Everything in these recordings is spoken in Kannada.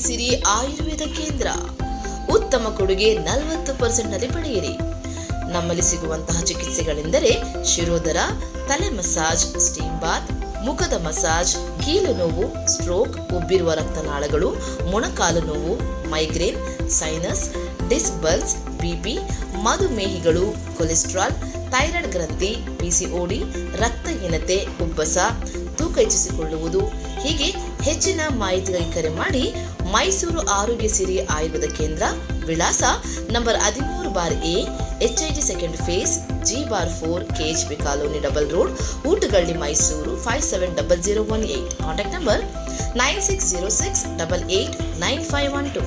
ಸಿರಿ ಆಯುರ್ವೇದ ಕೇಂದ್ರ. ಉತ್ತಮ ಕೊಡುಗೆ 40% ನಲ್ಲಿ ಪಡೆಯಿರಿ. ನಮ್ಮಲ್ಲಿ ಸಿಗುವಂತಹ ಚಿಕಿತ್ಸೆಗಳೆಂದರೆ ಶಿರೋಧರ, ತಲೆ ಮಸಾಜ್, ಸ್ಟೀಮ್ ಬಾತ್, ಮುಖದ ಮಸಾಜ್, ಕೀಲು ನೋವು, ಸ್ಟ್ರೋಕ್, ಉಬ್ಬಿರುವ ರಕ್ತನಾಳಗಳು, ಮೊಣಕಾಲು ನೋವು, migraine, sinus, disc ಬಲ್ಸ್, BP, ಮಧುಮೇಹಿಗಳು, cholesterol, thyroid ಗ್ರಂಥಿ, ಪಿಸಿಒಡಿ, ರಕ್ತಹೀನತೆ, ಉಬ್ಬಸ, ತೂಕ ಹೆಚ್ಚಿಸಿಕೊಳ್ಳುವುದು ಹೀಗೆ ಹೆಚ್ಚಿನ ಮಾಹಿತಿಗಾಗಿ ಕರೆ ಮಾಡಿ. ಮೈಸೂರು ಆರೋಗ್ಯ ಸಿರಿ ಆಯುರ್ವೇದ ಕೇಂದ್ರ, ವಿಳಾಸ number 13/A, HIG second phase, G/4, KHP colony, double road, Ootagalli, Mysuru 570018. Contact number 9606889512.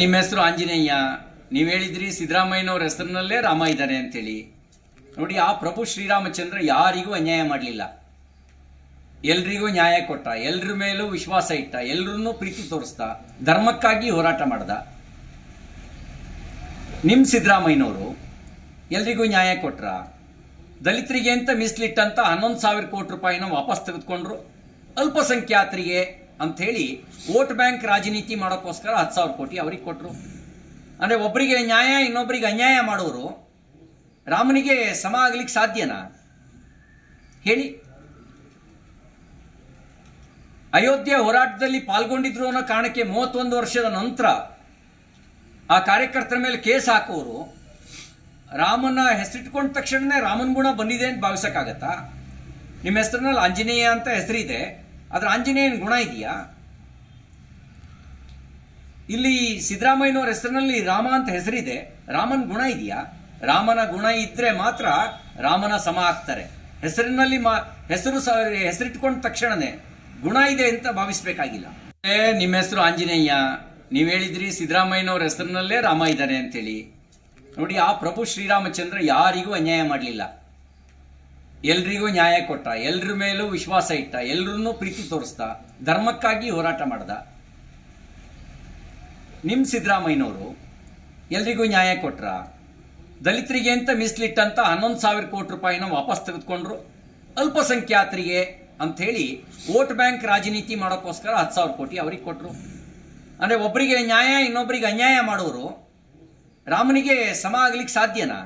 ನಿಮ್ಮ ಹೆಸರು ಆಂಜನೇಯ. ನೀವು ಹೇಳಿದ್ರಿ ಸಿದ್ದರಾಮಯ್ಯನವ್ರ ಹೆಸರಿನಲ್ಲೇ ರಾಮ ಇದ್ದಾರೆ ಅಂತೇಳಿ. ನೋಡಿ, ಆ ಪ್ರಭು ಶ್ರೀರಾಮಚಂದ್ರ ಯಾರಿಗೂ ಅನ್ಯಾಯ ಮಾಡಲಿಲ್ಲ, ಎಲ್ರಿಗೂ ನ್ಯಾಯ ಕೊಟ್ಟ, ಎಲ್ರ ಮೇಲೂ ವಿಶ್ವಾಸ ಇಟ್ಟ, ಎಲ್ರನ್ನೂ ಪ್ರೀತಿ ತೋರಿಸ್ದ, ಧರ್ಮಕ್ಕಾಗಿ ಹೋರಾಟ ಮಾಡ್ದ. ನಿಮ್ಮ ಸಿದ್ದರಾಮಯ್ಯನವರು ಎಲ್ರಿಗೂ ನ್ಯಾಯ ಕೊಟ್ರ, ದಲಿತರಿಗೆ ಅಂತ ಮೀಸಲಿಟ್ಟಂತ 11,000 ಕೋಟಿ ರೂಪಾಯಿನ ವಾಪಸ್ ತೆಗೆದುಕೊಂಡ್ರು. ಅಲ್ಪಸಂಖ್ಯಾತರಿಗೆ ಅಂತ ಹೇಳಿ ವೋಟ್ ಬ್ಯಾಂಕ್ ರಾಜನೀತಿ ಮಾಡೋಕ್ಕೋಸ್ಕರ 10,000 ಕೋಟಿ ಅವ್ರಿಗೆ ಕೊಟ್ಟರು. ಅಂದರೆ ಒಬ್ಬರಿಗೆ ನ್ಯಾಯ, ಇನ್ನೊಬ್ಬರಿಗೆ ಅನ್ಯಾಯ ಮಾಡೋರು ರಾಮನಿಗೆ ಸಮ ಆಗ್ಲಿಕ್ಕೆ ಸಾಧ್ಯನಾ ಹೇಳಿ? ಅಯೋಧ್ಯೆ ಹೋರಾಟದಲ್ಲಿ ಪಾಲ್ಗೊಂಡಿದ್ರು ಅನ್ನೋ ಕಾರಣಕ್ಕೆ 31 ವರ್ಷದ ನಂತರ ಆ ಕಾರ್ಯಕರ್ತರ ಮೇಲೆ ಕೇಸ್ ಹಾಕೋರು ರಾಮನ ಹೆಸರಿಟ್ಕೊಂಡ ತಕ್ಷಣನೇ ರಾಮನ ಗುಣ ಬಂದಿದೆ ಅಂತ ಭಾವಿಸಕ್ಕಾಗತ್ತಾ? ನಿಮ್ಮ ಹೆಸರಿನಲ್ಲಿ ಆಂಜನೇಯ ಅಂತ ಹೆಸರಿದೆ, ಆದ್ರೆ ಆಂಜನೇಯನ ಗುಣ ಇದೆಯಾ? ಇಲ್ಲಿ ಸಿದ್ದರಾಮಯ್ಯನವ್ರ ಹೆಸರಿನಲ್ಲಿ ರಾಮ ಅಂತ ಹೆಸರಿದೆ, ರಾಮನ ಗುಣ ಇದೆಯಾ? ರಾಮನ ಗುಣ ಇದ್ರೆ ಮಾತ್ರ ರಾಮನ ಸಮ ಆಗ್ತಾರೆ. ಹೆಸರಿನಲ್ಲಿ ಹೆಸರಿಟ್ಕೊಂಡ ತಕ್ಷಣನೇ ಗುಣ ಇದೆ ಅಂತ ಭಾವಿಸ್ಬೇಕಾಗಿಲ್ಲ. ನಿಮ್ಮ ಹೆಸರು ಆಂಜನೇಯ. ನೀವು ಹೇಳಿದ್ರಿ ಸಿದ್ದರಾಮಯ್ಯನವ್ರ ಹೆಸರಿನಲ್ಲೇ ರಾಮ ಇದ್ದಾರೆ ಅಂತೇಳಿ. ನೋಡಿ, ಆ ಪ್ರಭು ಶ್ರೀರಾಮಚಂದ್ರ ಯಾರಿಗೂ ಅನ್ಯಾಯ ಮಾಡಲಿಲ್ಲ, ಎಲ್ರಿಗೂ ನ್ಯಾಯ ಕೊಟ್ಟ, ಎಲ್ರ ಮೇಲೂ ವಿಶ್ವಾಸ ಇಟ್ಟ, ಎಲ್ರನ್ನೂ ಪ್ರೀತಿ ತೋರಿಸ್ದ, ಧರ್ಮಕ್ಕಾಗಿ ಹೋರಾಟ ಮಾಡ್ದ. ನಿಮ್ಮ ಸಿದ್ದರಾಮಯ್ಯನವರು ಎಲ್ರಿಗೂ ನ್ಯಾಯ ಕೊಟ್ರ, ದಲಿತರಿಗೆ ಅಂತ ಮೀಸಲಿಟ್ಟಂತ 11,000 ಕೋಟಿ ರೂಪಾಯಿನ ವಾಪಸ್ ತೆಗೆದುಕೊಂಡ್ರು. ಅಲ್ಪಸಂಖ್ಯಾತರಿಗೆ ಅಂತ ಹೇಳಿ ವೋಟ್ ಬ್ಯಾಂಕ್ ರಾಜನೀತಿ ಮಾಡೋಕ್ಕೋಸ್ಕರ 10,000 ಕೋಟಿ ಅವ್ರಿಗೆ ಕೊಟ್ಟರು. ಅಂದರೆ ಒಬ್ಬರಿಗೆ ನ್ಯಾಯ, ಇನ್ನೊಬ್ಬರಿಗೆ ಅನ್ಯಾಯ ಮಾಡೋರು ರಾಮನಿಗೆ ಸಮ ಆಗ್ಲಿಕ್ಕೆ ಸಾಧ್ಯನಾ?